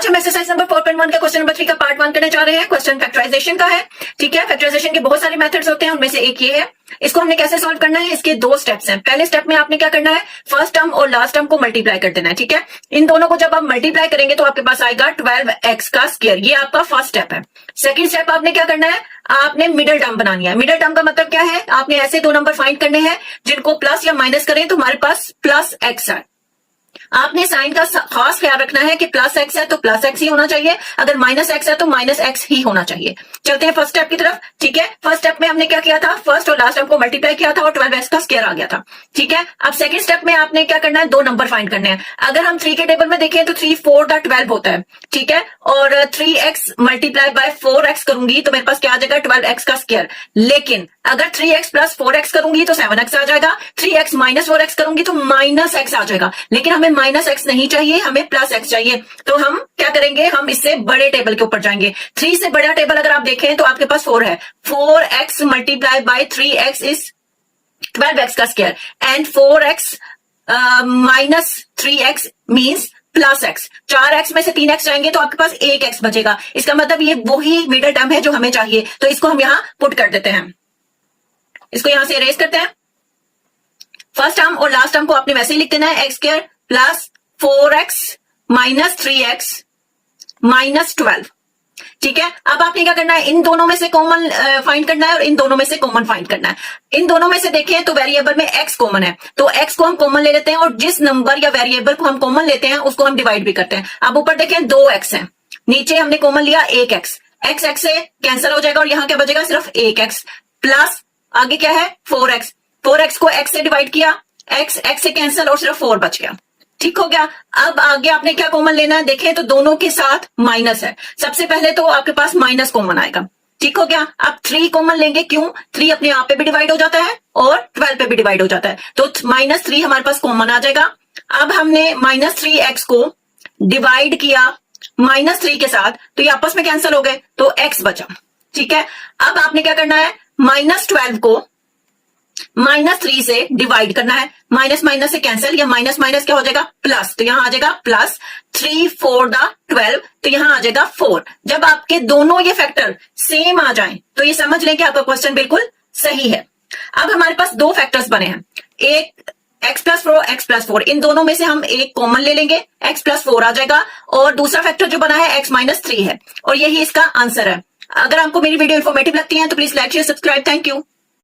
आज हम exercise number 4.1 का क्वेश्चन नंबर 3 का पार्ट 1 करने जा रहे हैं। क्वेश्चन फैक्टराइजेशन का है। ठीक है, फैक्टराइजेशन के बहुत सारे मेथड्स होते हैं, उनमें से एक ये है। इसको हमने कैसे सॉल्व करना है, इसके दो स्टेप्स हैं। पहले स्टेप में आपने क्या करना है, फर्स्ट टर्म और लास्ट टर्म को मल्टीप्लाई कर देना है। ठीक है, इन दोनों को जब आप मल्टीप्लाई करेंगे तो आपके पास आएगा 12x का स्क्वायर। ये आपका फर्स्ट स्टेप है। सेकंड स्टेप आपने क्या करना है, आपने मिडिल टर्म बनानी है। मिडिल टर्म का मतलब क्या है, आपने ऐसे दो नंबर फाइंड करने हैं जिनको प्लस या माइनस करें तो हमारे पास प्लस एक्स है। आपने साइन का खास ख्याल रखना है कि प्लस एक्स है तो प्लस एक्स ही होना चाहिए, अगर माइनस एक्स है तो माइनस एक्स ही होना चाहिए। चलते हैं फर्स्ट स्टेप की तरफ। ठीक है, फर्स्ट स्टेप में हमने क्या किया था, फर्स्ट और लास्ट टर्म को मल्टीप्लाई किया था और 12x का स्क्वायर आ गया था। ठीक है, अब सेकंड स्टेप में आपने क्या करना है, दो नंबर फाइंड करने हैं। अगर हम 3 के टेबल में देखें तो 3 4 12 होता है। ठीक है, और 3x मल्टीप्लाई बाय 4x करूंगी तो मेरे पास क्या आ जाएगा, 12x का स्क्वायर। लेकिन अगर 3x प्लस 4x करूंगी तो 7x आ जाएगा, 3x माइनस 4x करूंगी तो माइनस x आ जाएगा। लेकिन हमें माइनस x नहीं चाहिए, हमें प्लस x चाहिए। तो हम क्या करेंगे, हम इससे बड़े टेबल के ऊपर जाएंगे। 3 से बड़ा टेबल अगर आप देखें तो आपके पास 4 है। 4x multiply by 3x is 12x का square and 4x minus 3x means plus x. 4x में से 3x जाएंगे तो आपके पास 1x बचेगा। इसका मतलब ये वही मिडिल टर्म है जो हमें चाहिए, तो इसको हम यहां पुट कर देते हैं। इसको यहां से इरेज करते हैं। फर्स्ट टर्म और लास्ट टर्म को आपने वैसे ही लिख देना है, x square plus 4x minus 3x minus 12। ठीक है, अब आपने क्या करना है, इन दोनों में से कॉमन फाइंड करना है और इन दोनों में से कॉमन फाइंड करना है। इन दोनों में से देखें तो वेरिएबल में x कॉमन है, तो x को हम कॉमन ले लेते हैं और जिस नंबर या वेरिएबल को हम कॉमन लेते हैं उसको हम डिवाइड भी करते हैं। अब ऊपर देखें 2x है, नीचे हमने कॉमन लिया 1x। x से कैंसिल हो जाएगा और यहां क्या बचेगा, सिर्फ 1x प्लस आगे क्या है 4x। 4x को x से डिवाइड किया, x से कैंसिल और सिर्फ 4 बच गया। ठीक हो गया। अब आगे आपने क्या कॉमन लेना है, देखें तो दोनों के साथ माइनस है। सबसे पहले तो आपके पास माइनस कॉमन आएगा। ठीक हो गया। अब 3 कॉमन लेंगे, क्यों, 3 अपने आप पे भी डिवाइड हो जाता है और 12 पे भी डिवाइड हो जाता है, तो -3 हमारे पास कॉमन आ जाएगा। अब हमने -3x को डिवाइड किया -3 के साथ, तो ये आपस में कैंसिल हो गए, तो x बचा। ठीक है, अब आपने क्या करना है, -12 को -3 से डिवाइड करना है। माइनस माइनस से कैंसिल, या माइनस माइनस क्या हो जाएगा, प्लस, तो यहां आ जाएगा प्लस 3 4 12, तो यहां आ जाएगा 4। जब आपके दोनों ये फैक्टर सेम आ जाएं तो ये समझ लें कि आपका क्वेश्चन बिल्कुल सही है। अब हमारे पास दो फैक्टर्स बने हैं, एक x प्लस 4 x प्लस 4, इन दोनों में से हम एक कॉमन ले लेंगे, x प्लस 4 आ जाएगा, और दूसरा फैक्टर जो बना है x माइनस 3 है, और यही इसका आंसर है। अगर आपको मेरी वीडियो इन्फॉर्मेटिव लगती है तो please like share subscribe. Thank you.